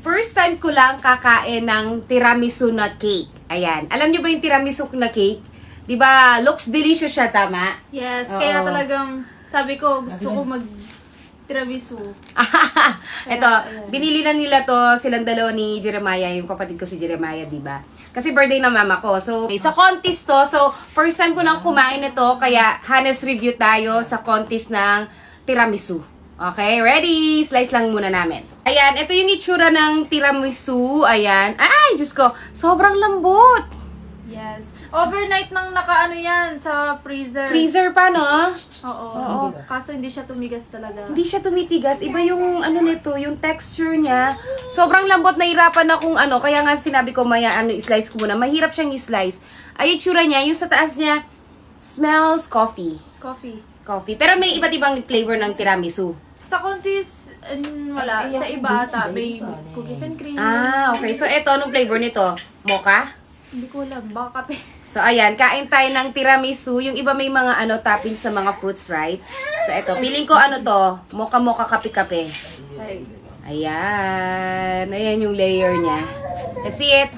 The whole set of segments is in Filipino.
First time ko lang kakain ng tiramisu na cake. Ayan. Alam niyo ba yung tiramisu na cake? 'Di ba? Looks delicious siya, tama? Yes, Oo. kaya talagang sabi ko gusto ko mag tiramisu. Ito, Ayan. binili na nila to silang dalawa ni Jeremiah, yung kapatid ko si Jeremiah, 'di ba? Kasi birthday ng mama ko. So, sa contest to. So, first time ko nang kumain nito, kaya honest review tayo sa contest ng tiramisu. Okay, ready? Slice lang muna namin. Ayan, ito yung itsura ng tiramisu. Ayan. Ay, Diyos ko, sobrang lambot. Yes. Overnight nang nakaano yan sa freezer. Freezer pa, no? Oo. Kaso hindi siya tumigas talaga. Hindi siya tumitigas. Iba yung ano nito, yung texture niya. Sobrang lambot, nahirapan akong ano. Kaya nga sinabi ko, maya ano, slice ko muna. Mahirap siyang i-slice. Ay, yung tsura niya, yung sa taas niya, smells coffee. Coffee. Pero may iba't ibang flavor ng tiramisu. Sa kontis, wala. Sa iba ata, may cookies and cream. Ah, okay. So, eto, anong flavor nito? Mocha? Hindi ko alam. Baka kape. So, ayan, kain tayo ng tiramisu. Yung iba may mga ano, toppings sa mga fruits, right? So, eto, piling ko ano to, mocha-mocha kape-kape. Ay. Ayan. Ayan yung layer niya. Let's see it.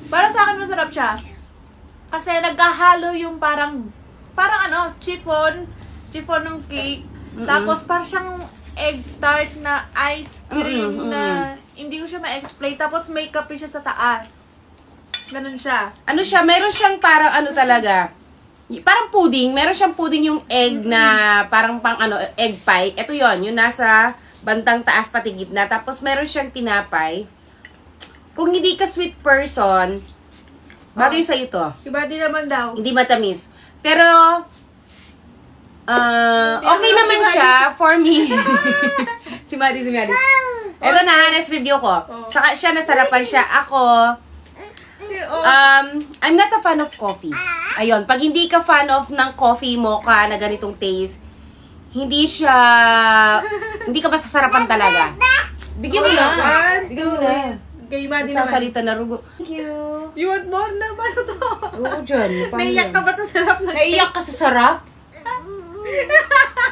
Para sa akin masarap siya. Kasi nagkahalo yung parang ano, chiffon ng cake. Tapos parang siyang egg tart na ice cream na hindi ko siya ma-explain. Tapos may kape siya sa taas. Ganun siya. Ano siya? Meron siyang parang ano talaga. Parang pudding. Meron siyang pudding yung egg na parang pang ano, egg pie. Ito yon yung nasa bantang taas pati gitna. Tapos meron siyang tinapay. Kung hindi ka sweet person, bagay sa ito. Si Buddy naman daw. Hindi matamis. Pero, okay naman siya for me. si Maddie. Ito na, honest review ko. Saka siya, nasarapan siya. Ako, I'm not a fan of coffee. Ayun, pag hindi ka fan of ng coffee mocha na ganitong taste, hindi ka masasarapan talaga. Bigyan mo na. Bigyan mo na. Kay Buddy naman. Sasalita na rugo. Thank you. You want more na? Paano to? Oo, dyan. Paano Naiyak yan? ka ba sa sarap na Naiyak ka sa sarap?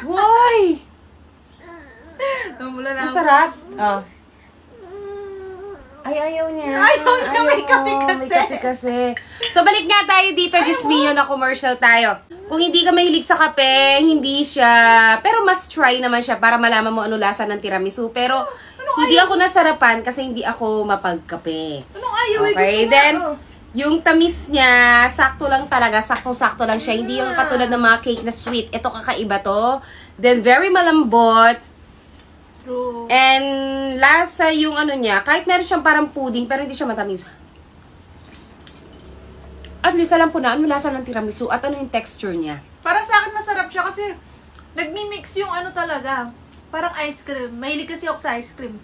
Why? Namula na. Masarap. Oh. Ay, ayaw niya. Ayaw niya, may kape kasi. May kape kasi. So, balik nga tayo dito, Diyos mio, na commercial tayo. Kung hindi ka mahilig sa kape, hindi siya... Pero must try naman siya para malaman mo ano lasa ng tiramisu. Pero, hindi ako nasarapan kasi hindi ako mapagkape. Anong ayaw? Okay, then, yung tamis niya, sakto lang talaga, sakto-sakto lang siya. Hindi yung katulad ng mga cake na sweet. Ito kakaiba to. Then, very malambot. True. And, lasa yung ano niya, kahit meron siyang parang pudding, pero hindi siya matamis. At least alam ko na, ano lasa ng tiramisu at ano yung texture niya. Para sa akin masarap siya kasi nagmi-mix yung ano talaga. Parang ice cream. Mahilig kasi ako sa ice cream.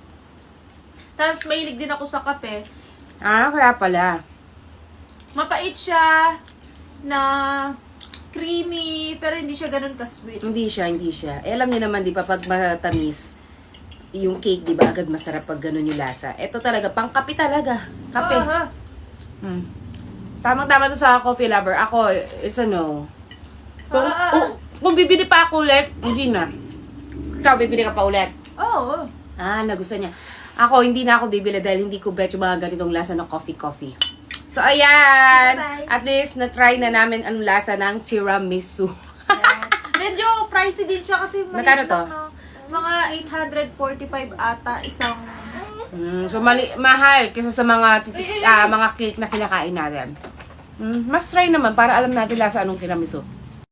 Tapos mahilig din ako sa kape. Ah, kaya pala. Mapait siya na creamy, pero hindi siya ganun ka-sweet. Hindi siya. Eh, alam niyo naman, di ba, pag matamis, yung cake, di ba, agad masarap pag ganun yung lasa. Ito talaga, pang kape talaga. Kape. Aha. Tamang-tama to sa coffee lover. Ako, it's a no. Kung bibili pa ako ulit, hindi na. Ikaw, bibili ka pa ulit? Oo. Ah, nagustuhan niya. Ako, hindi na ako bibili dahil hindi ko bet yung mga ganitong lasa ng coffee. So, ayan. Bye-bye. At least, na-try na namin anong lasa ng tiramisu. Yes. Medyo pricey din siya kasi Magkano to? Mga 845 ata isang... So, mahal kaysa sa mga mga cake na kinakain natin. Mas try naman para alam natin lasa anong tiramisu.